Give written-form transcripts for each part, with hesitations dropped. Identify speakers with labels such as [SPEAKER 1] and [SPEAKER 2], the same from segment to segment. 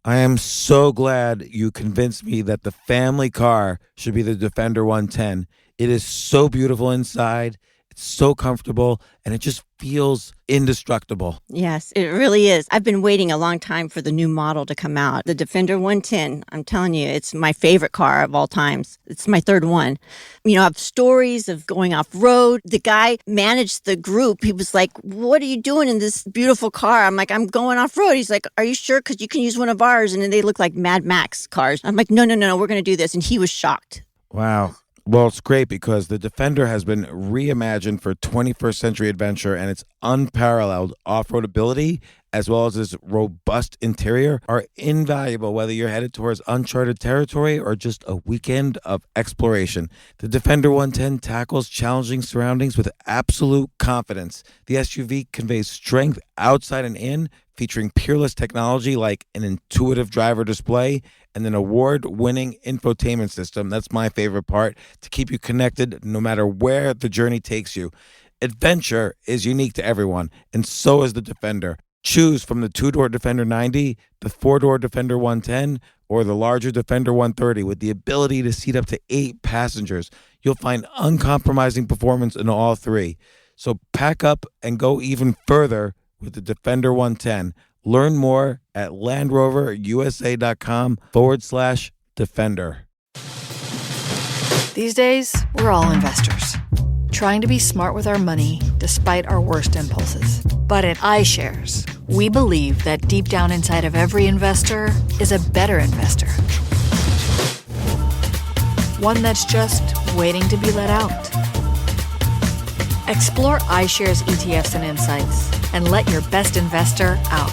[SPEAKER 1] I am so glad you convinced me that the family car should be the Defender 110. It is so beautiful inside. It's so comfortable and it just feels indestructible.
[SPEAKER 2] Yes, it really is. I've been waiting a long time for the new model to come out. The Defender 110, I'm telling you, it's my favorite car of all times. It's my third one. You know, I have stories of going off road. The guy managed the group. He was like, "What are you doing in this beautiful car?" I'm like, "I'm going off road." He's like, "Are you sure? Because you can use one of ours." And then they look like Mad Max cars. I'm like, no, we're going to do this. And he was shocked.
[SPEAKER 1] Wow. Well, it's great because the Defender has been reimagined for 21st century adventure, and its unparalleled off-road ability as well as its robust interior are invaluable whether you're headed towards uncharted territory or just a weekend of exploration. The Defender 110 tackles challenging surroundings with absolute confidence. The SUV conveys strength outside and in, featuring peerless technology like an intuitive driver display and an award-winning infotainment system. That's my favorite part, to keep you connected no matter where the journey takes you. Adventure is unique to everyone, and so is the Defender. Choose from the two-door Defender 90, the four-door Defender 110, or the larger Defender 130 with the ability to seat up to 8 passengers. You'll find uncompromising performance in all three. So pack up and go even further with the Defender 110. Learn more at LandRoverUSA.com/Defender.
[SPEAKER 3] These days, we're all investors, trying to be smart with our money despite our worst impulses. But at iShares, we believe that deep down inside of every investor is a better investor. One that's just waiting to be let out. Explore iShares ETFs and insights and let your best investor out.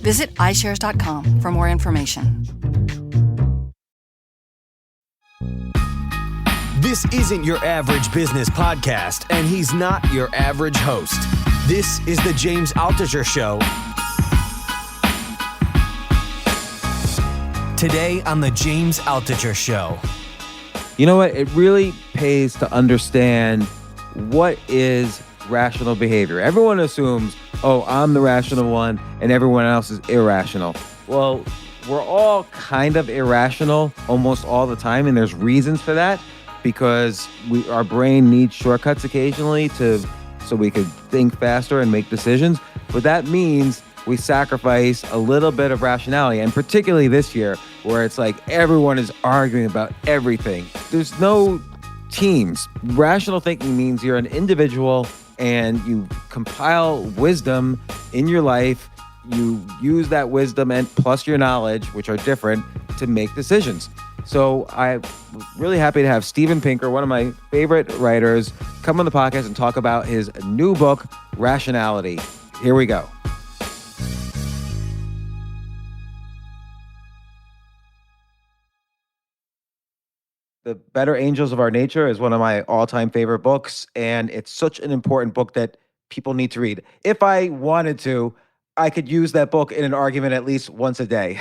[SPEAKER 3] Visit iShares.com for more information.
[SPEAKER 4] This isn't your average business podcast, and he's not your average host. This is the James Altucher Show. Today on the James Altucher Show.
[SPEAKER 1] You know what? It really pays to understand what is rational behavior. Everyone assumes, oh, I'm the rational one and everyone else is irrational. Well, we're all kind of irrational almost all the time, and there's reasons for that because our brain needs shortcuts occasionally so we could think faster and make decisions. But that means we sacrifice a little bit of rationality, and particularly this year where it's like everyone is arguing about everything. There's no teams. Rational thinking means you're an individual and you compile wisdom in your life. You use that wisdom and plus your knowledge, which are different, to make decisions. So I'm really happy to have Steven Pinker, one of my favorite writers, come on the podcast and talk about his new book, Rationality. Here we go. The Better Angels of Our Nature is one of my all-time favorite books, and it's such an important book that people need to read. If I wanted to, I could use that book in an argument at least once a day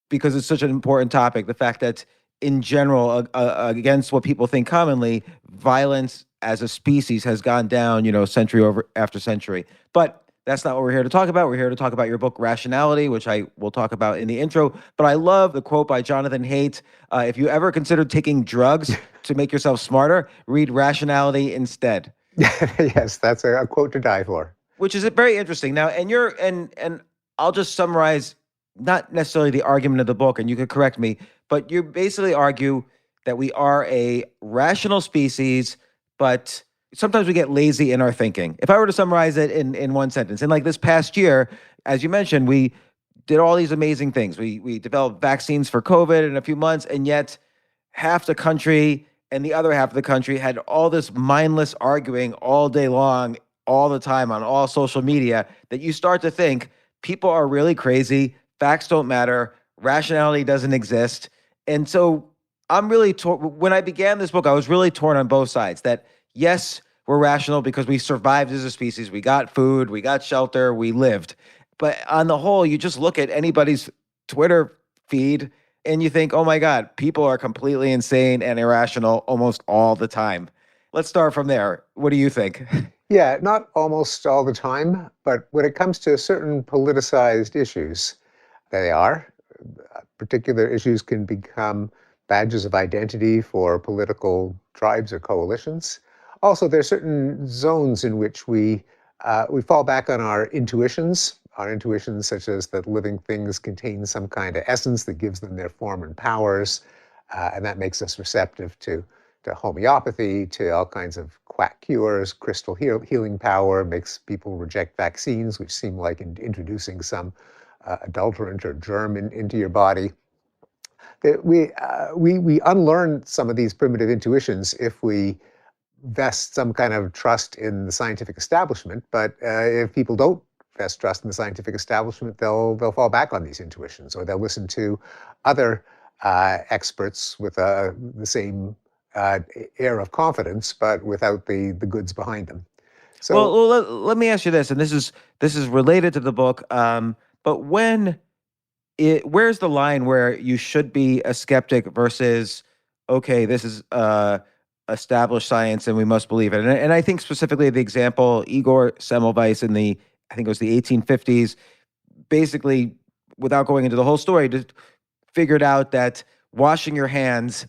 [SPEAKER 1] because it's such an important topic. The fact that in general, against what people think commonly, violence as a species has gone down, century over after century. But that's not what we're here to talk about. We're here to talk about your book, Rationality, which I will talk about in the intro. But I love the quote by Jonathan Haidt. If you ever considered taking drugs to make yourself smarter, read Rationality instead.
[SPEAKER 5] Yes, that's a quote to die for.
[SPEAKER 1] Which is very interesting. Now, and I'll just summarize not necessarily the argument of the book, and you could correct me, but you basically argue that we are a rational species, but sometimes we get lazy in our thinking. If I were to summarize it in one sentence, and like this past year, as you mentioned, we did all these amazing things. We developed vaccines for COVID in a few months, and yet half the country and the other half of the country had all this mindless arguing all day long, all the time on all social media, that you start to think people are really crazy, facts don't matter, rationality doesn't exist. And so I'm really when I began this book, I was really torn on both sides, that yes, we're rational because we survived as a species. We got food, we got shelter, we lived. But on the whole, you just look at anybody's Twitter feed and you think, oh my God, people are completely insane and irrational almost all the time. Let's start from there. What do you think?
[SPEAKER 5] Yeah, not almost all the time, but when it comes to certain politicized issues, they are. Particular issues can become badges of identity for political tribes or coalitions. Also, there are certain zones in which we fall back on our intuitions such as that living things contain some kind of essence that gives them their form and powers, and that makes us receptive to homeopathy, to all kinds of quack cures. Crystal healing power makes people reject vaccines, which seem like introducing some adulterant or germ into your body. We unlearn some of these primitive intuitions if we vest some kind of trust in the scientific establishment. But if people don't vest trust in the scientific establishment, they'll fall back on these intuitions, or they'll listen to other experts with the same air of confidence, but without the goods behind them. So,
[SPEAKER 1] Let me ask you this, and this is related to the book. But where's the line where you should be a skeptic versus, okay, this is established science and we must believe it. And I think specifically the example Igor Semmelweis in I think it was the 1850s, basically, without going into the whole story, just figured out that washing your hands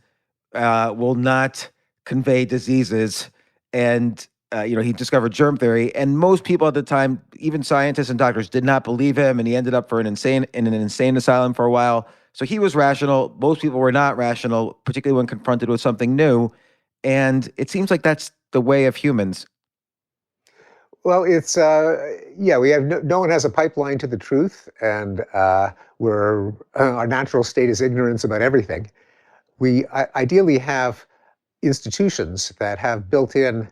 [SPEAKER 1] will not convey diseases. And he discovered germ theory, and most people at the time, even scientists and doctors, did not believe him, and he ended up in an insane asylum for a while. So he was rational. Most people were not rational, particularly when confronted with something new. And it seems like that's the way of humans.
[SPEAKER 5] well, it's yeah. We have no one has a pipeline to the truth, and our natural state is ignorance about everything. We ideally have institutions that have built-in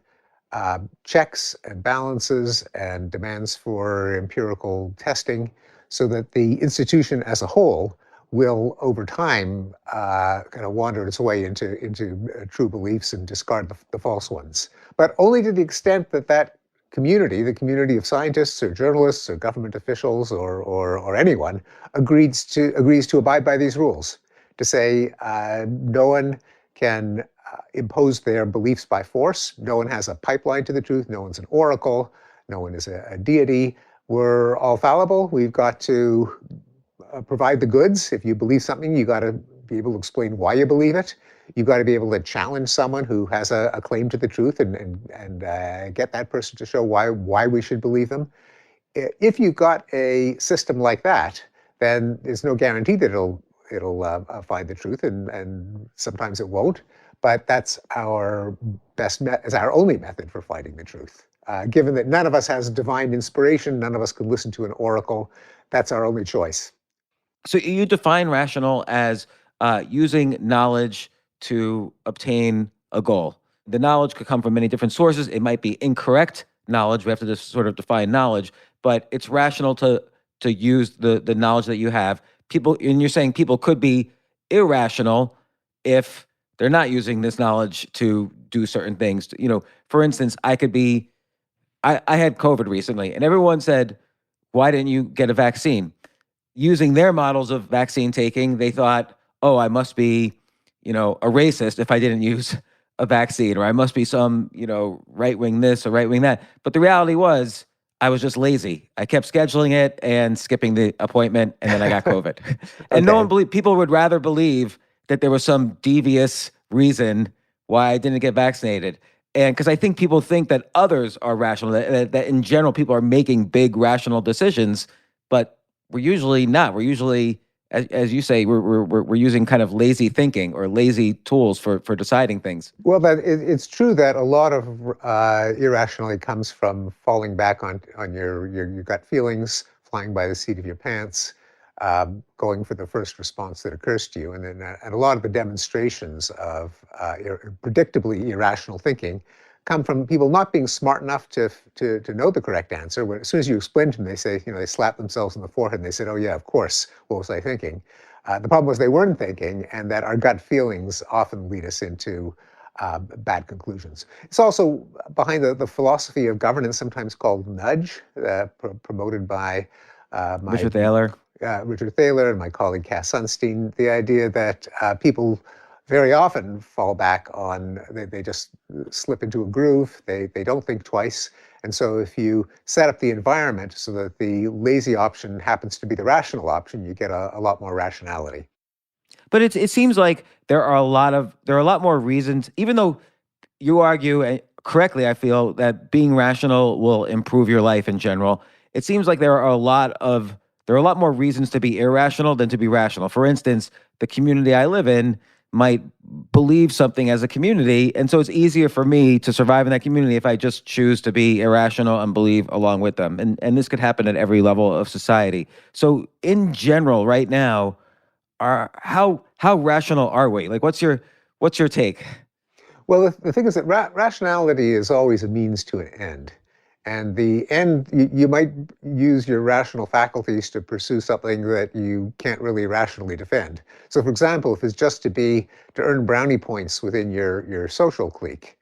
[SPEAKER 5] checks and balances and demands for empirical testing, so that the institution as a whole will, over time, kind of wander its way into true beliefs and discard the false ones. But only to the extent that that community, the community of scientists or journalists or government officials or anyone, agrees to abide by these rules. To say no one can impose their beliefs by force. No one has a pipeline to the truth. No one's an oracle. No one is a deity. We're all fallible. We've got to provide the goods. If you believe something, you got to be able to explain why you believe it. You've got to be able to challenge someone who has a claim to the truth and get that person to show why we should believe them. If you've got a system like that, then there's no guarantee that it'll find the truth, and sometimes it won't. But that's our is our only method for finding the truth. Given that none of us has divine inspiration, none of us can listen to an oracle, that's our only choice.
[SPEAKER 1] So you define rational as using knowledge to obtain a goal. The knowledge could come from many different sources. It might be incorrect knowledge. We have to just sort of define knowledge, but it's rational to use the knowledge that you have. People, and you're saying people could be irrational if they're not using this knowledge to do certain things. For instance, I had COVID recently, and everyone said, why didn't you get a vaccine? Using their models of vaccine taking, they thought, oh, I must be, a racist if I didn't use a vaccine, or I must be some, right-wing this or right-wing that. But the reality was, I was just lazy. I kept scheduling it and skipping the appointment, and then I got COVID. And no one people would rather believe that there was some devious reason why I didn't get vaccinated. And because I think people think that others are rational, that in general people are making big rational decisions, but we're usually not. We're usually, as you say, we're using kind of lazy thinking or lazy tools for deciding things.
[SPEAKER 5] Well, it's true that a lot of irrationality comes from falling back on your gut feelings, flying by the seat of your pants, going for the first response that occurs to you. And a lot of the demonstrations of predictably irrational thinking come from people not being smart enough to know the correct answer. When, as soon as you explain to them, they say, they slap themselves on the forehead and they said, oh yeah, of course, what was I thinking? The problem was they weren't thinking, and that our gut feelings often lead us into bad conclusions. It's also behind the philosophy of governance, sometimes called nudge, promoted by
[SPEAKER 1] Richard Thaler.
[SPEAKER 5] Richard Thaler and my colleague Cass Sunstein, the idea that people very often fall back on, they just slip into a groove, they don't think twice, And so if you set up the environment so that the lazy option happens to be the rational option, you get a lot more rationality.
[SPEAKER 1] But it seems like there are a lot more reasons, even though you argue correctly, I feel that being rational will improve your life in general. It seems like there are a lot more reasons to be irrational than to be rational. For instance, the community I live in might believe something as a community, and so it's easier for me to survive in that community if I just choose to be irrational and believe along with them. And this could happen at every level of society. So in general, right now, how rational are we? Like, what's your take?
[SPEAKER 5] Well, the thing is that rationality is always a means to an end. And the end, you might use your rational faculties to pursue something that you can't really rationally defend. So for example, if it's just to earn brownie points within your social clique,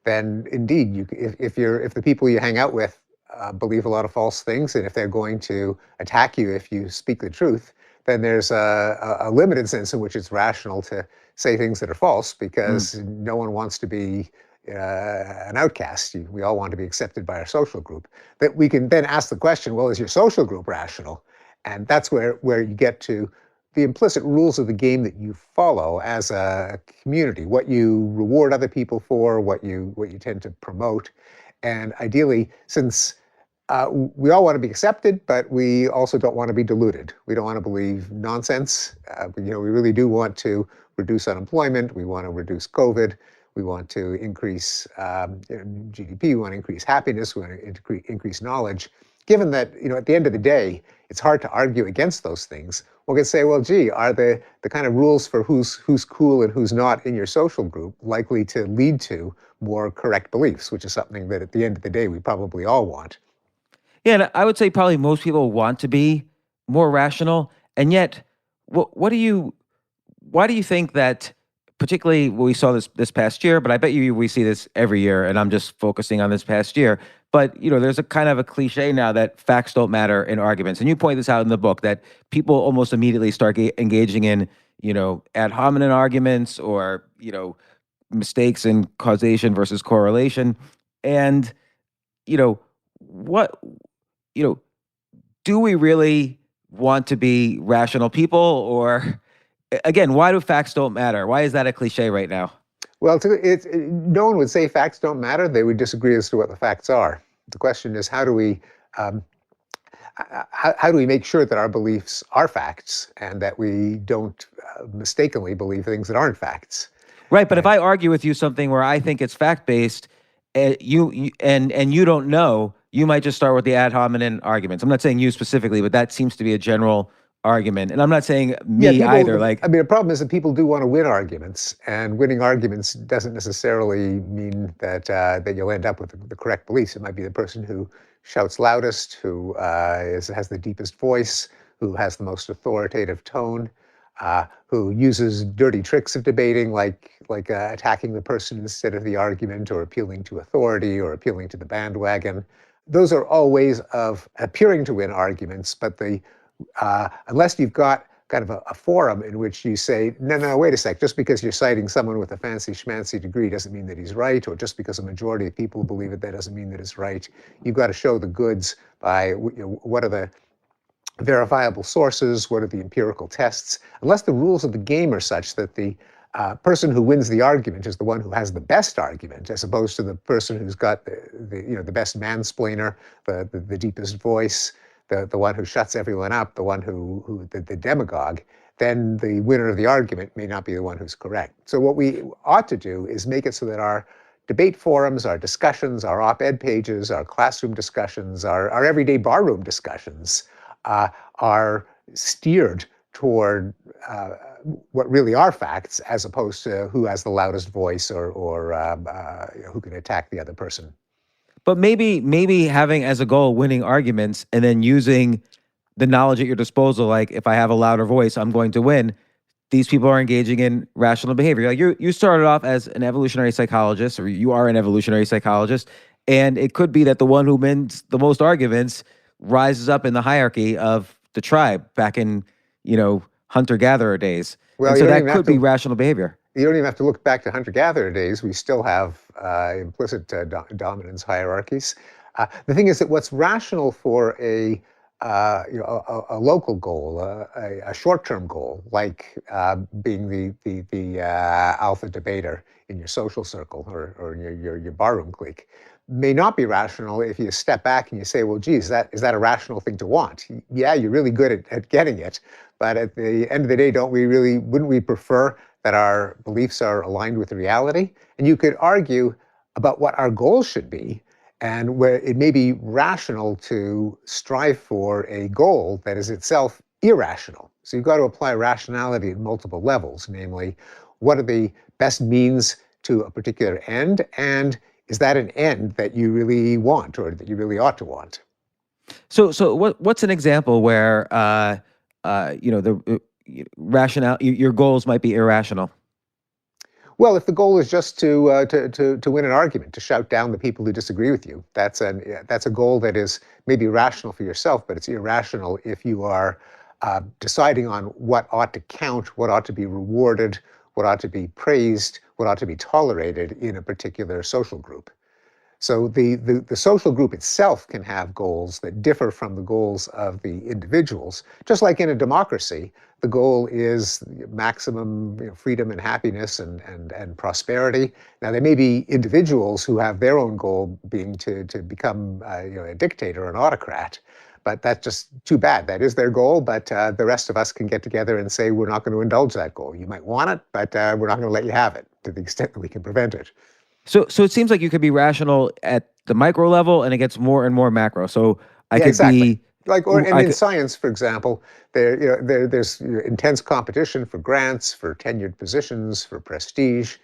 [SPEAKER 5] then indeed, if the people you hang out with believe a lot of false things, and if they're going to attack you if you speak the truth, then there's a limited sense in which it's rational to say things that are false, because no one wants to be an outcast. We all want to be accepted by our social group. That we can then ask the question, well, is your social group rational? And that's where you get to the implicit rules of the game that you follow as a community, what you reward other people for, what you tend to promote. And ideally, since we all want to be accepted, but we also don't want to be deluded. We don't want to believe nonsense. We really do want to reduce unemployment. We want to reduce COVID. We want to increase GDP. We want to increase happiness. We want to increase knowledge. Given that, at the end of the day, it's hard to argue against those things, we can say, well, gee, are the kind of rules for who's cool and who's not in your social group likely to lead to more correct beliefs, which is something that at the end of the day, we probably all want.
[SPEAKER 1] Yeah, and I would say probably most people want to be more rational, and yet, why do you think that? Particularly, we saw this past year, but I bet we see this every year, and I'm just focusing on this past year. But there's a kind of a cliche now that facts don't matter in arguments, and you point this out in the book that people almost immediately start engaging in ad hominem arguments or mistakes in causation versus correlation, and what do we really want to be rational people, or again, why do facts don't matter? Why is that a cliche right now?
[SPEAKER 5] Well, no one would say facts don't matter. They would disagree as to what the facts are. The question is, how do we make sure that our beliefs are facts and that we don't mistakenly believe things that aren't facts?
[SPEAKER 1] Right, but if I argue with you something where I think it's fact-based, you don't know, you might just start with the ad hominem arguments. I'm not saying you specifically, but that seems to be a general argument. And I'm not saying me either.
[SPEAKER 5] The problem is that people do want to win arguments, and winning arguments doesn't necessarily mean that you'll end up with the correct beliefs. It might be the person who shouts loudest, who has the deepest voice, who has the most authoritative tone, who uses dirty tricks of debating, like attacking the person instead of the argument, or appealing to authority, or appealing to the bandwagon. Those are all ways of appearing to win arguments, but unless you've got kind of a forum in which you say, no, wait a sec, just because you're citing someone with a fancy schmancy degree doesn't mean that he's right, or just because a majority of people believe it, that doesn't mean that it's right. You've got to show the goods by what are the verifiable sources, what are the empirical tests. Unless the rules of the game are such that the person who wins the argument is the one who has the best argument, as opposed to the person who's got the best mansplainer, the deepest voice, the one who shuts everyone up, the one the demagogue, then the winner of the argument may not be the one who's correct. So what we ought to do is make it so that our debate forums, our discussions, our op-ed pages, our classroom discussions, our everyday barroom discussions are steered toward what really are facts, as opposed to who has the loudest voice or who can attack the other person.
[SPEAKER 1] But maybe having as a goal winning arguments and then using the knowledge at your disposal, like if I have a louder voice, I'm going to win. These people are engaging in rational behavior. Like you started off as an evolutionary psychologist, or you are an evolutionary psychologist, and it could be that the one who wins the most arguments rises up in the hierarchy of the tribe back in hunter-gatherer days. Well, and so that could be rational behavior.
[SPEAKER 5] You don't even have to look back to hunter-gatherer days. We still have implicit dominance hierarchies. The thing is that what's rational for a local goal, a short-term goal, like being the alpha debater in your social circle or in your barroom clique, may not be rational if you step back and you say, well, geez, is that a rational thing to want? Yeah, you're really good at getting it, but at the end of the day, wouldn't we prefer that our beliefs are aligned with reality? And you could argue about what our goals should be, and where it may be rational to strive for a goal that is itself irrational. So you've got to apply rationality at multiple levels, namely, what are the best means to a particular end, and is that an end that you really want or that you really ought to want?
[SPEAKER 6] So what's an example where rational your goals might be irrational?
[SPEAKER 5] Well, if the goal is just to win an argument, to shout down the people who disagree with you, that's a goal that is maybe rational for yourself, but it's irrational if you are deciding on what ought to count, what ought to be rewarded, what ought to be praised, what ought to be tolerated in a particular social group. So the social group itself can have goals that differ from the goals of the individuals. Just like in a democracy, the goal is maximum freedom and happiness and prosperity. Now, there may be individuals who have their own goal being to become a dictator or an autocrat, but that's just too bad. That is their goal, but the rest of us can get together and say we're not going to indulge that goal. You might want it, but we're not going to let you have it to the extent that we can prevent it.
[SPEAKER 6] So it seems like you could be rational at the micro level, and it gets more and more macro. So I could
[SPEAKER 5] exactly.
[SPEAKER 6] be
[SPEAKER 5] in science, for example, there's intense competition for grants, for tenured positions, for prestige,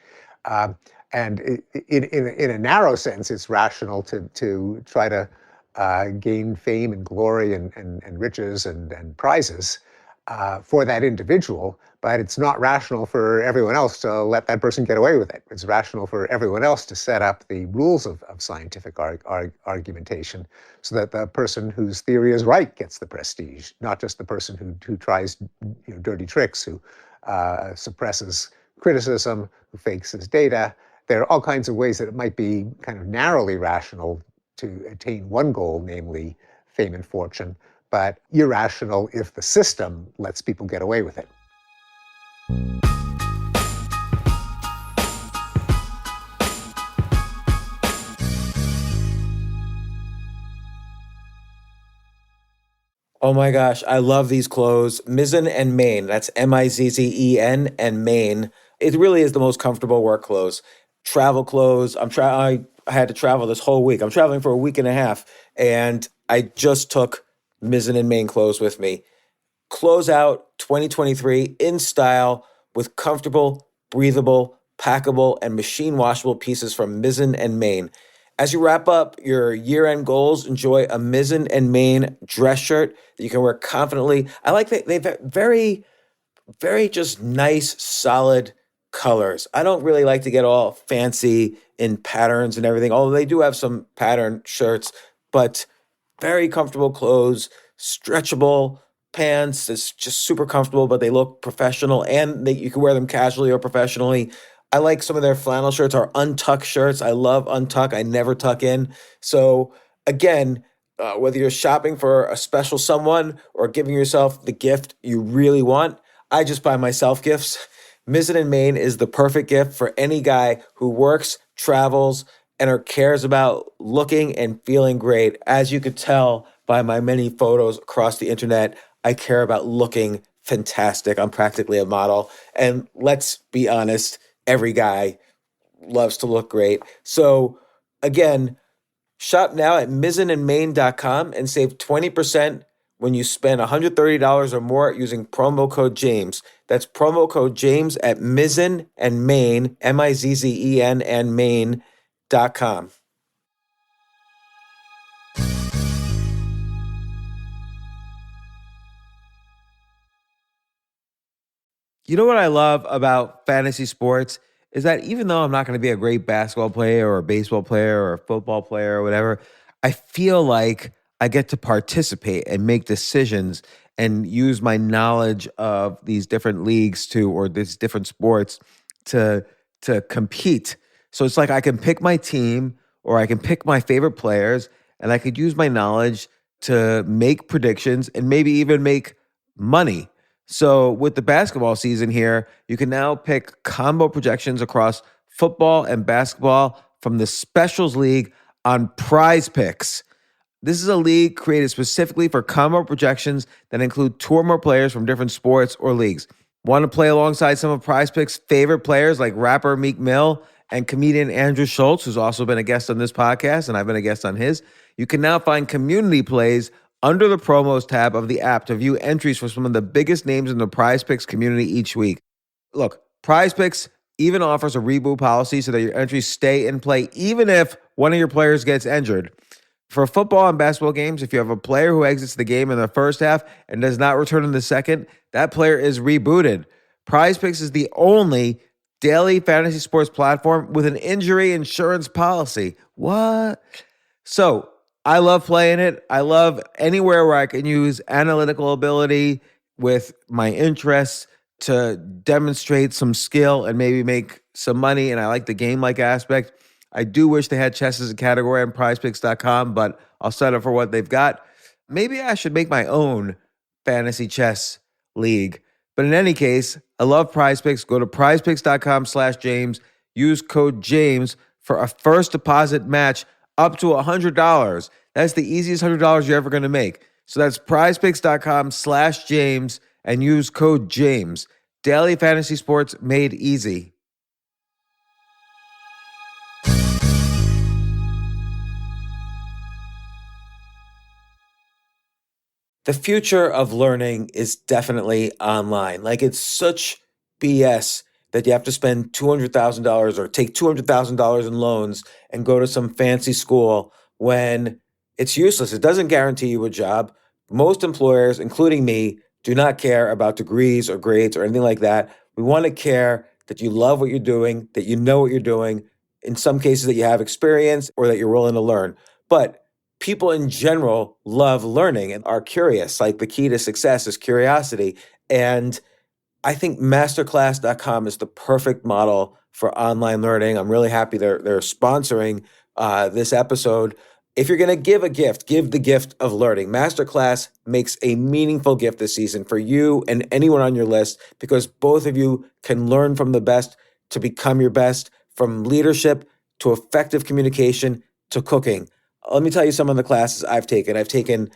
[SPEAKER 5] and in a narrow sense, it's rational to try to gain fame and glory and riches and prizes for that individual, but it's not rational for everyone else to let that person get away with it. It's rational for everyone else to set up the rules of scientific argumentation so that the person whose theory is right gets the prestige, not just the person who tries dirty tricks, who suppresses criticism, who fakes his data. There are all kinds of ways that it might be kind of narrowly rational to attain one goal, namely fame and fortune, but irrational if the system lets people get away with it.
[SPEAKER 1] Oh my gosh, I love these clothes. Mizzen and Main. That's Mizzen and Main. It really is the most comfortable work clothes. Travel clothes. I had to travel this whole week. I'm traveling for a week and a half, and I just took Mizzen and Main clothes with me. Close out 2023 in style with comfortable, breathable, packable, and machine washable pieces from Mizzen and Main. As you wrap up your year-end goals, enjoy a Mizzen and Main dress shirt that you can wear confidently. I like that they've very, very just nice, solid colors. I don't really like to get all fancy in patterns and everything, although they do have some pattern shirts, but very comfortable clothes, stretchable pants. It's just super comfortable, but they look professional, and you can wear them casually or professionally. I like some of their flannel shirts or untuck shirts. I love untuck. I never tuck in. So again, whether you're shopping for a special someone or giving yourself the gift you really want, I just buy myself gifts. Mizzen and Main is the perfect gift for any guy who works, travels, and or cares about looking and feeling great. As you could tell by my many photos across the internet, I care about looking fantastic. I'm practically a model. And let's be honest, every guy loves to look great. So again, shop now at mizzenandmain.com and save 20% when you spend $130 or more using promo code James. That's promo code James at Mizzen and Main, Mizzen and Main.com. You know what I love about fantasy sports is that even though I'm not going to be a great basketball player or a baseball player or a football player or whatever, I feel like I get to participate and make decisions and use my knowledge of these different leagues or these different sports
[SPEAKER 6] to compete. So it's like I can pick my team or I can pick my favorite players, and I could use my knowledge to make predictions and maybe even make money. So with the basketball season here, you can now pick combo projections across football and basketball from the Specials League on Prize Picks. This is a league created specifically for combo projections that include two or more players from different sports or leagues. Want to play alongside some of Prize Picks' favorite players like rapper Meek Mill and comedian Andrew Schultz, who's also been a guest on this podcast, and I've been a guest on his? You can now find community plays under the promos tab of the app to view entries for some of the biggest names in the Prize Picks community each week. Look, Prize Picks even offers a reboot policy so that your entries stay in play even if one of your players gets injured. For football and basketball games, if you have a player who exits the game in the first half and does not return in the second, that player is rebooted. Prize Picks is the only daily fantasy sports platform with an injury insurance policy. What? So I love playing it. I love anywhere where I can use analytical ability with my interests to demonstrate some skill and maybe make some money. And I like the game-like aspect. I do wish they had chess as a category on prizepicks.com, but I'll settle for what they've got. Maybe I should make my own fantasy chess league. But in any case, I love Prize Picks. Go to prizepicks.com/James. Use code James for a first deposit match up to $100. That's the easiest $100 you're ever going to make. So that's prizepicks.com/James and use code James. Daily fantasy sports made easy. The future of learning is definitely online. Like, it's such BS that you have to spend $200,000 or take $200,000 in loans and go to some fancy school when it's useless. It doesn't guarantee you a job. Most employers, including me, do not care about degrees or grades or anything like that. We want to care that you love what you're doing, that you know what you're doing, in some cases that you have experience or that you're willing to learn. But people in general love learning and are curious. Like, the key to success is curiosity. And I think masterclass.com is the perfect model for online learning. I'm really happy they're sponsoring this episode. If you're going to give a gift, give the gift of learning. Masterclass makes a meaningful gift this season for you and anyone on your list, because both of you can learn from the best to become your best, from leadership to effective communication to cooking. Let me tell you some of the classes I've taken. I've taken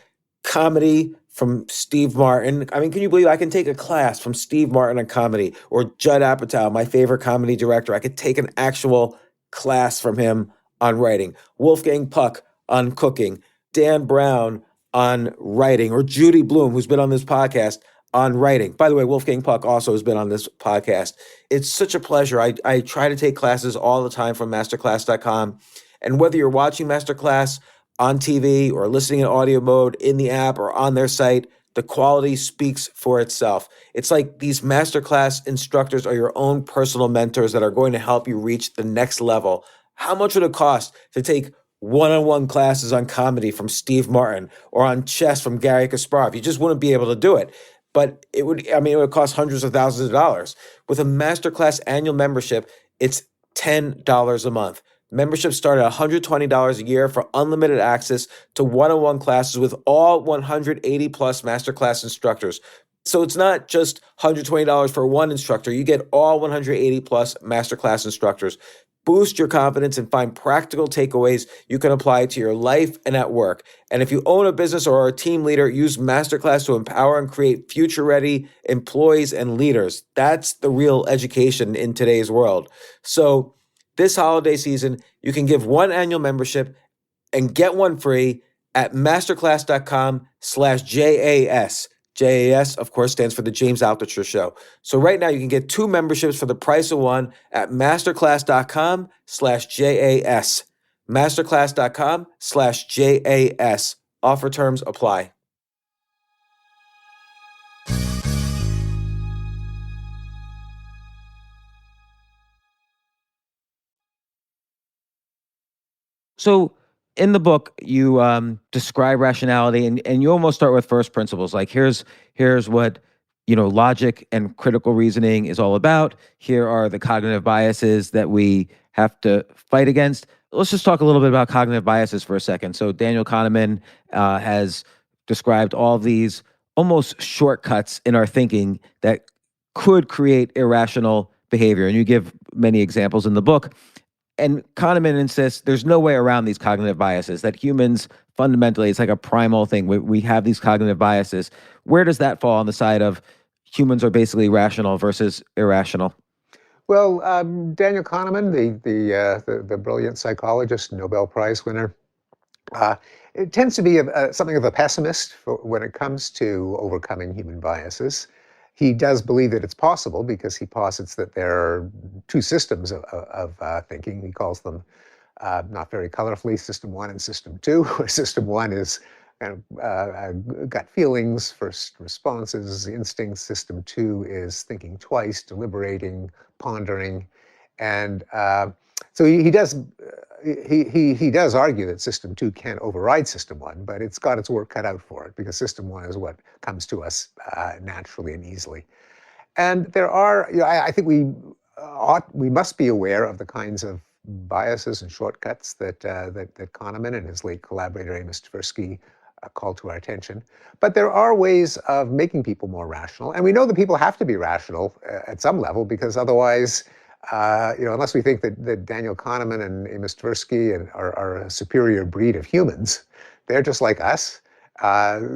[SPEAKER 6] comedy from Steve Martin. I mean, can you believe I can take a class from Steve Martin on comedy, or Judd Apatow, my favorite comedy director? I could take an actual class from him on writing. Wolfgang Puck on cooking. Dan Brown on writing, or Judy Bloom, who's been on this podcast, on writing. By the way, Wolfgang Puck also has been on this podcast. It's such a pleasure. I try to take classes all the time from masterclass.com. And whether you're watching Masterclass on TV or listening in audio mode in the app or on their site, the quality speaks for itself. It's like these Masterclass instructors are your own personal mentors that are going to help you reach the next level. How much would it cost to take one-on-one classes on comedy from Steve Martin or on chess from Gary Kasparov? You just wouldn't be able to do it. But it would cost hundreds of thousands of dollars. With a Masterclass annual membership, it's $10 a month. Memberships start at $120 a year for unlimited access to one-on-one classes with all 180 plus Masterclass instructors. So it's not just $120 for one instructor. You get all 180 plus Masterclass instructors. Boost your confidence and find practical takeaways you can apply to your life and at work. And if you own a business or are a team leader, use Masterclass to empower and create future-ready employees and leaders. That's the real education in today's world. So this holiday season, you can give one annual membership and get one free at masterclass.com/JAS. JAS, of course, stands for the James Altucher Show. So right now you can get two memberships for the price of one at masterclass.com/JAS. Masterclass.com/JAS. Offer terms apply. So in the book, you describe rationality, and you almost start with first principles. Like, here's what logic and critical reasoning is all about. Here are the cognitive biases that we have to fight against. Let's just talk a little bit about cognitive biases for a second. So Daniel Kahneman has described all of these almost shortcuts in our thinking that could create irrational behavior. And you give many examples in the book. And Kahneman insists there's no way around these cognitive biases, that humans fundamentally, it's like a primal thing. We have these cognitive biases. Where does that fall on the side of humans are basically rational versus irrational?
[SPEAKER 5] Well, Daniel Kahneman, the brilliant psychologist, Nobel Prize winner, it tends to be something of a pessimist when it comes to overcoming human biases. He does believe that it's possible because he posits that there are two systems of thinking. He calls them, not very colorfully, System 1 and System 2, where System 1 is kind of gut feelings, first responses, instincts. System 2 is thinking twice, deliberating, pondering. And so he does argue that System 2 can override System 1, but it's got its work cut out for it because System 1 is what comes to us naturally and easily. And there are, I think we must be aware of the kinds of biases and shortcuts that Kahneman and his late collaborator Amos Tversky called to our attention. But there are ways of making people more rational, and we know that people have to be rational at some level because otherwise, unless we think that Daniel Kahneman and Amos Tversky are a superior breed of humans, they're just like us.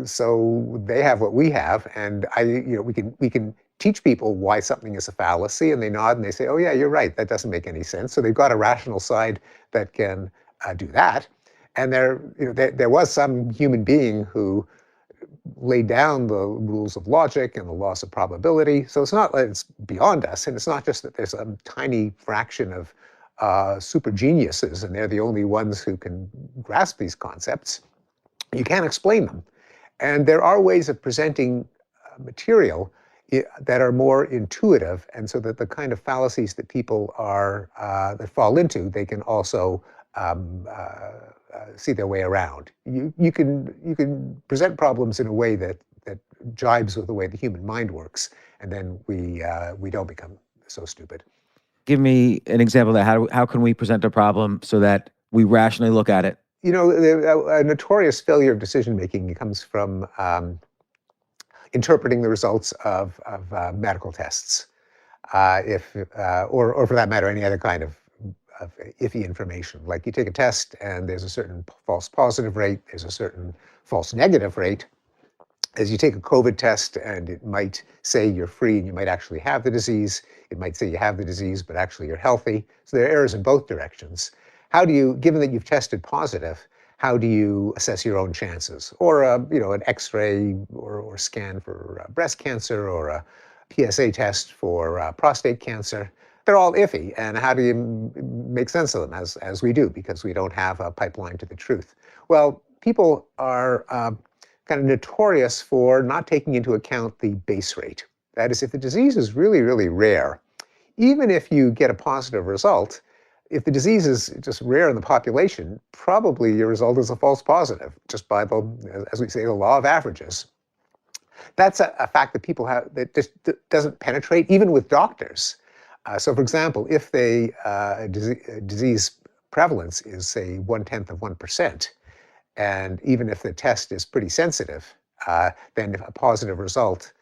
[SPEAKER 5] So they have what we have, and we can teach people why something is a fallacy, and they nod and they say, "Oh yeah, you're right. That doesn't make any sense." So they've got a rational side that can do that. And there was some human being who laid down the rules of logic and the laws of probability. So it's not that it's beyond us, and it's not just that there's a tiny fraction of super geniuses and they're the only ones who can grasp these concepts. You can't explain them. And there are ways of presenting material that are more intuitive, and so that the kind of fallacies that people that fall into, they can also see their way around. You can present problems in a way that jibes with the way the human mind works, and then we don't become so stupid.
[SPEAKER 6] Give me an example of that. How can we present a problem so that we rationally look at it?
[SPEAKER 5] A notorious failure of decision making comes from interpreting the results of medical tests, or for that matter, any other kind of iffy information. Like you take a test and there's a certain false positive rate, there's a certain false negative rate. As you take a COVID test and it might say you're free and you might actually have the disease. It might say you have the disease, but actually you're healthy. So there are errors in both directions. How do you, given that you've tested positive, how do you assess your own chances? Or an X-ray or scan for breast cancer, or a PSA test for prostate cancer. They're all iffy, and how do you make sense of them, as we do, because we don't have a pipeline to the truth? Well, people are kind of notorious for not taking into account the base rate. That is, if the disease is really, really rare, even if you get a positive result, if the disease is just rare in the population, probably your result is a false positive, just by as we say, the law of averages. That's a fact that people have, that just doesn't penetrate, even with doctors. So for example, if disease prevalence is, say, 0.1%, and even if the test is pretty sensitive, then a positive result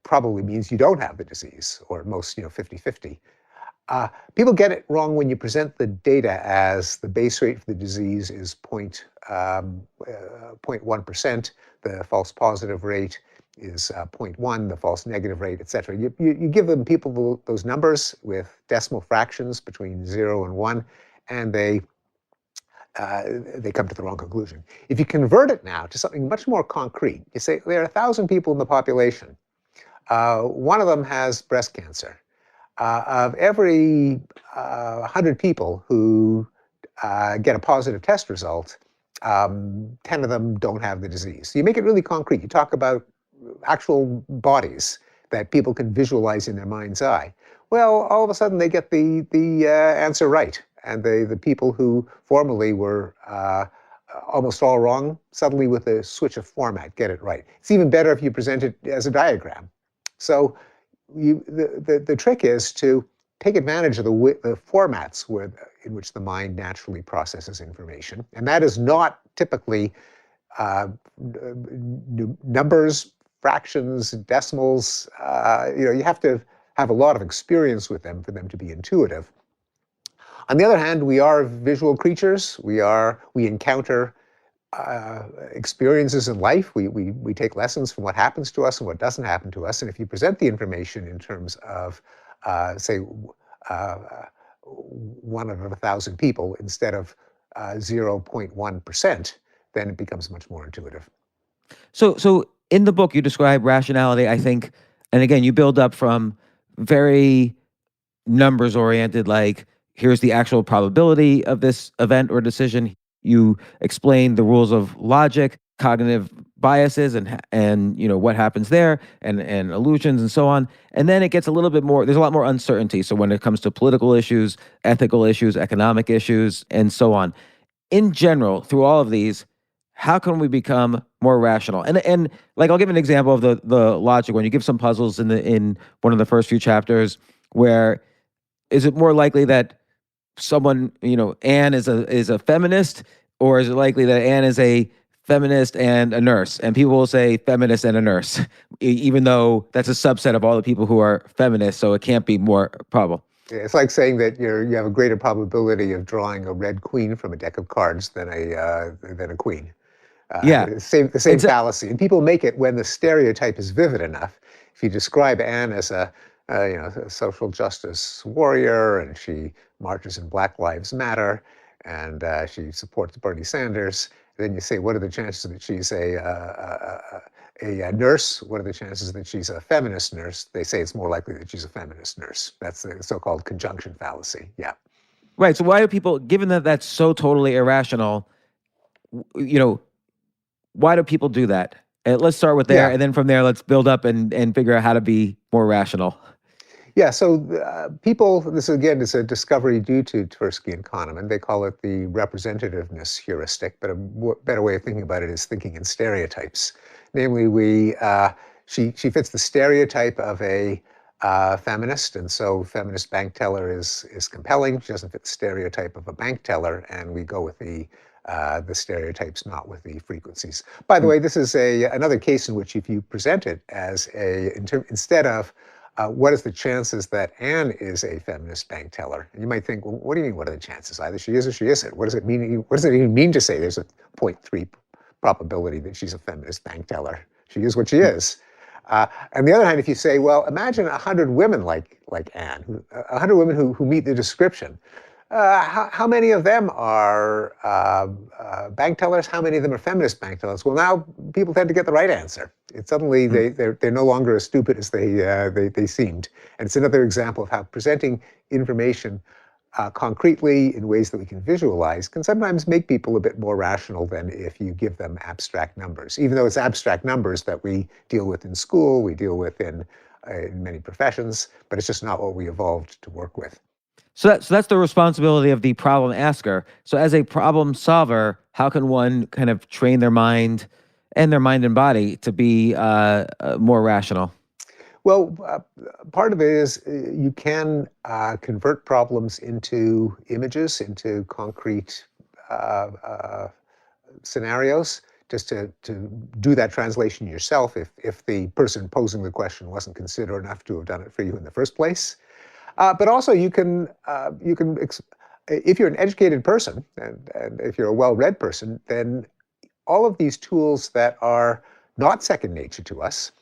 [SPEAKER 5] probably means you don't have the disease, or at most, 50-50. People get it wrong when you present the data as the base rate for the disease is 0.1%, the false positive rate is 0.1, the false negative rate, etc. You give them people those numbers with decimal fractions between 0 and 1, and they come to the wrong conclusion. If you convert it now to something much more concrete, you say there are 1,000 people in the population. One of them has breast cancer. Of every 100 people who get a positive test result, 10 of them don't have the disease. So you make it really concrete. You talk about actual bodies that people can visualize in their mind's eye. Well, all of a sudden they get the answer right. And the people who formerly were almost all wrong, suddenly with a switch of format, get it right. It's even better if you present it as a diagram. So the trick is to take advantage of the formats in which the mind naturally processes information. And that is not typically numbers, fractions, decimals. You have to have a lot of experience with them for them to be intuitive. On the other hand, we are visual creatures. We encounter experiences in life. We take lessons from what happens to us and what doesn't happen to us. And if you present the information in terms of, say, 1 out of 1,000 people instead of 0.1%, then it becomes much more intuitive.
[SPEAKER 7] So in the book, you describe rationality, I think, and again, you build up from very numbers oriented, like here's the actual probability of this event or decision. You explain the rules of logic, cognitive biases, and what happens there, and illusions and so on. And then it gets a little bit more. There's a lot more uncertainty. So when it comes to political issues, ethical issues, economic issues, and so on. In general, through all of these, how can we become more rational? And like I'll give an example of the logic one. You give some puzzles in one of the first few chapters where is it more likely that someone, Anne is a feminist, or is it likely that Anne is a feminist and a nurse? And people will say feminist and a nurse, even though that's a subset of all the people who are feminists, so it can't be more probable.
[SPEAKER 5] It's like saying that you have a greater probability of drawing a red queen from a deck of cards than a queen.
[SPEAKER 7] Yeah.
[SPEAKER 5] The same fallacy. And people make it when the stereotype is vivid enough. If you describe Anne as a social justice warrior, and she marches in Black Lives Matter, and she supports Bernie Sanders, then you say, what are the chances that she's a nurse? What are the chances that she's a feminist nurse? They say it's more likely that she's a feminist nurse. That's the so-called conjunction fallacy. Yeah.
[SPEAKER 7] Right. So why do people, given that that's so totally irrational, why do people do that? Let's start with there, and then from there, let's build up and figure out how to be more rational.
[SPEAKER 5] Yeah, so this again is a discovery due to Tversky and Kahneman. They call it the representativeness heuristic, but a better way of thinking about it is thinking in stereotypes. Namely, she fits the stereotype of a feminist, and so feminist bank teller is compelling. She doesn't fit the stereotype of a bank teller, and we go with the stereotypes, not with the frequencies. By the way, this is another case in which if you present it as instead of what is the chances that Anne is a feminist bank teller? And you might think, well, what do you mean, what are the chances? Either she is or she isn't. What does it mean? What does it even mean to say there's a 0.3 probability that she's a feminist bank teller? She is what she is. On the other hand, if you say, well, imagine 100 women like Anne, 100 women who meet the description. How many of them are bank tellers? How many of them are feminist bank tellers? Well, now people tend to get the right answer. It's suddenly they're no longer as stupid as they seemed. And it's another example of how presenting information concretely in ways that we can visualize can sometimes make people a bit more rational than if you give them abstract numbers. Even though it's abstract numbers that we deal with in school, we deal with in many professions, but it's just not what we evolved to work with.
[SPEAKER 7] So that's the responsibility of the problem asker. So as a problem solver, how can one kind of train their mind and body to be more rational?
[SPEAKER 5] Well, part of it is you can convert problems into images, into concrete scenarios, just to do that translation yourself if the person posing the question wasn't considerate enough to have done it for you in the first place. But also you can if you're an educated person and if you're a well-read person, then all of these tools that are not second nature to us,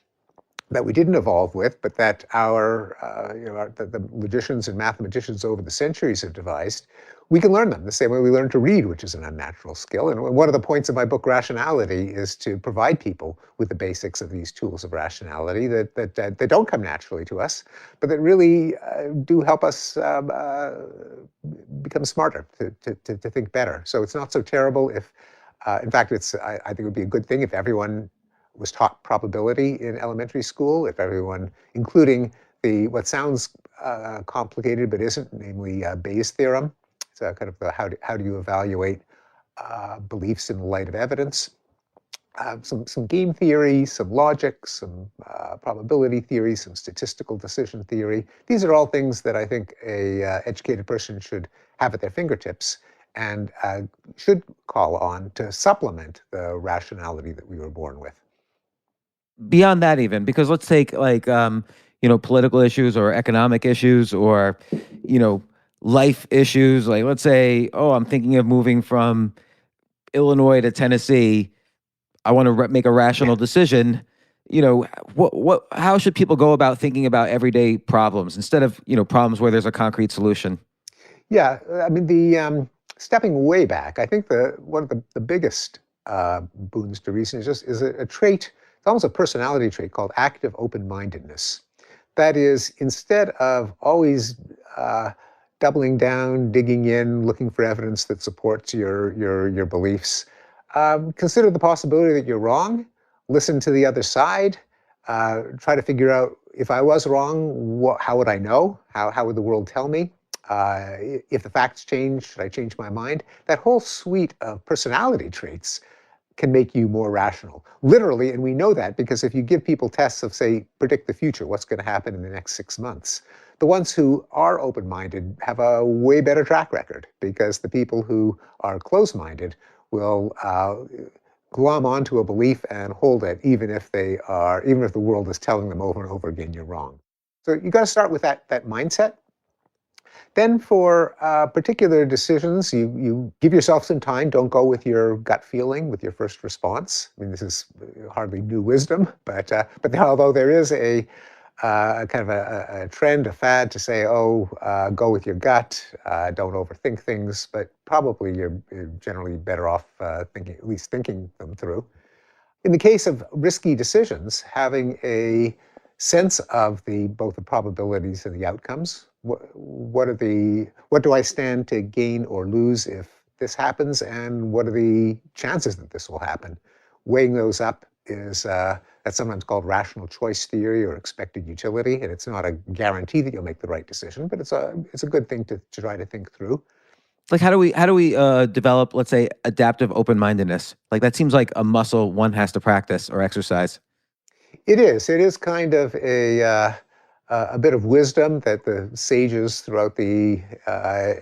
[SPEAKER 5] that we didn't evolve with, but that the logicians and mathematicians over the centuries have devised, we can learn them the same way we learn to read, which is an unnatural skill. And one of the points of my book, Rationality, is to provide people with the basics of these tools of rationality that don't come naturally to us, but that really do help us become smarter, to think better. So it's not so terrible if, in fact, I think it would be a good thing if everyone was taught probability in elementary school, if everyone, including what sounds complicated but isn't, namely Bayes' theorem. It's kind of how do you evaluate beliefs in the light of evidence. some game theory, some logic, some probability theory, some statistical decision theory. These are all things that I think a educated person should have at their fingertips and should call on to supplement the rationality that we were born with.
[SPEAKER 7] Beyond that, even because let's take like political issues or economic issues or life issues. Like let's say, oh, I'm thinking of moving from Illinois to Tennessee. I want to make a rational decision. How should people go about thinking about everyday problems instead of problems where there's a concrete solution?
[SPEAKER 5] Yeah, I mean, the stepping way back, I think one of the biggest boons to reason is a trait. It's almost a personality trait called active open-mindedness. That is, instead of always doubling down, digging in, looking for evidence that supports your beliefs, consider the possibility that you're wrong, listen to the other side, try to figure out, if I was wrong, how would I know? How would the world tell me? If the facts change, should I change my mind? That whole suite of personality traits can make you more rational. Literally, and we know that because if you give people tests of, say, predict the future, what's going to happen in the next 6 months, the ones who are open-minded have a way better track record because the people who are closed-minded will glom onto a belief and hold it, even if the world is telling them over and over again you're wrong. So you got to start with that mindset. Then for particular decisions, you give yourself some time. Don't go with your gut feeling, with your first response. I mean, this is hardly new wisdom, but although there is a kind of a trend, a fad to say, go with your gut, don't overthink things, but probably you're generally better off at least thinking them through. In the case of risky decisions, having a sense of both the probabilities and the outcomes. What do I stand to gain or lose if this happens, and what are the chances that this will happen? Weighing those up is that's sometimes called rational choice theory or expected utility, and it's not a guarantee that you'll make the right decision, but it's a good thing to try to think through.
[SPEAKER 7] Like how do we develop, let's say, adaptive open-mindedness? Like that seems like a muscle one has to practice or exercise.
[SPEAKER 5] It is kind of a bit of wisdom that the sages throughout the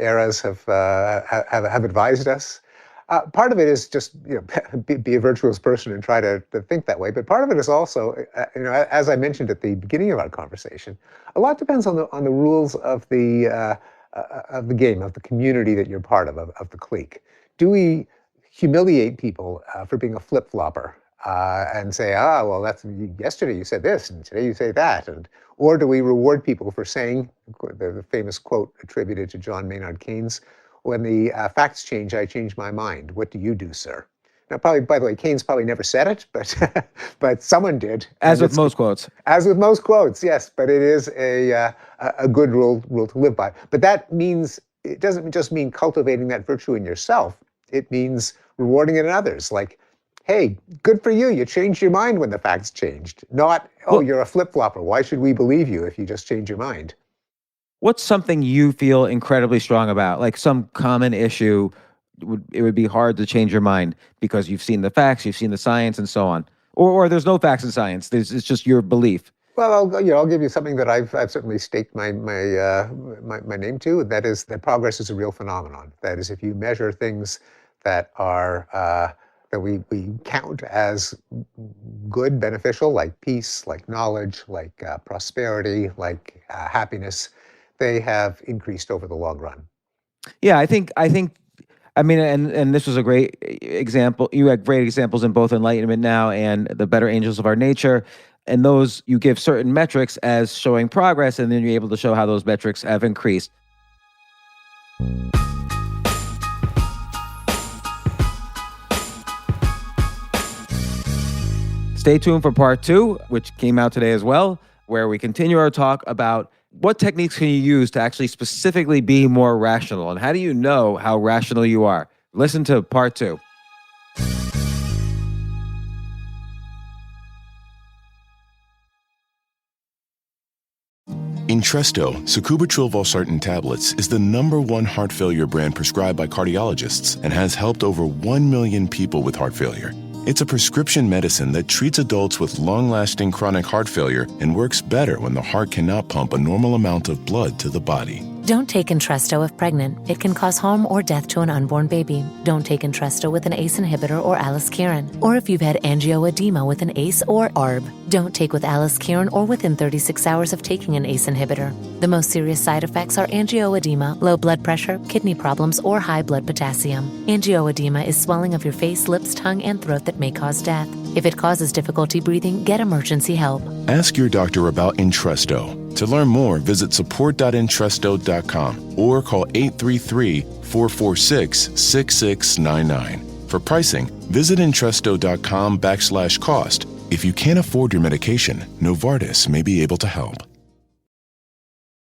[SPEAKER 5] eras have advised us. Part of it is just be a virtuous person and try to think that way. But part of it is also, as I mentioned at the beginning of our conversation, a lot depends on the rules of the game, of the community that you're part of the clique. Do we humiliate people for being a flip-flopper? And say, well, yesterday you said this, and today you say that, or do we reward people for saying the famous quote attributed to John Maynard Keynes, "When the facts change, I change my mind. What do you do, sir?" Now, probably, by the way, Keynes probably never said it, but someone did.
[SPEAKER 7] As with most quotes.
[SPEAKER 5] As with most quotes, yes. But it is a good rule to live by. But that means it doesn't just mean cultivating that virtue in yourself. It means rewarding it in others, like, hey, good for you. You changed your mind when the facts changed. Not, you're a flip-flopper. Why should we believe you if you just change your mind?
[SPEAKER 7] What's something you feel incredibly strong about? Like some common issue, it would be hard to change your mind because you've seen the facts, you've seen the science, and so on. Or there's no facts and science. It's just your belief.
[SPEAKER 5] Well, I'll give you something that I've certainly staked my name to. And that is that progress is a real phenomenon. That is, if you measure things that are that we count as good, beneficial, like peace, like knowledge, like prosperity, like happiness, they have increased over the long run.
[SPEAKER 7] Yeah, I think. I mean, and this was a great example. You had great examples in both Enlightenment Now and The Better Angels of Our Nature. And those, you give certain metrics as showing progress, and then you're able to show how those metrics have increased. Stay tuned for part 2, which came out today as well, where we continue our talk about what techniques can you use to actually specifically be more rational, and how do you know how rational you are? Listen to part 2.
[SPEAKER 8] Entresto, sacubitril valsartan tablets, is the #1 heart failure brand prescribed by cardiologists and has helped over 1 million people with heart failure. It's a prescription medicine that treats adults with long-lasting chronic heart failure and works better when the heart cannot pump a normal amount of blood to the body.
[SPEAKER 9] Don't take Entresto if pregnant. It can cause harm or death to an unborn baby. Don't take Entresto with an ACE inhibitor or aliskiren, or if you've had angioedema with an ACE or ARB. Don't take with aliskiren or within 36 hours of taking an ACE inhibitor. The most serious side effects are angioedema, low blood pressure, kidney problems, or high blood potassium. Angioedema is swelling of your face, lips, tongue, and throat that may cause death. If it causes difficulty breathing, get emergency help.
[SPEAKER 8] Ask your doctor about Entresto. To learn more, visit support.entresto.com or call 833-446-6699. For pricing, visit Entresto.com/cost. If you can't afford your medication, Novartis may be able to help.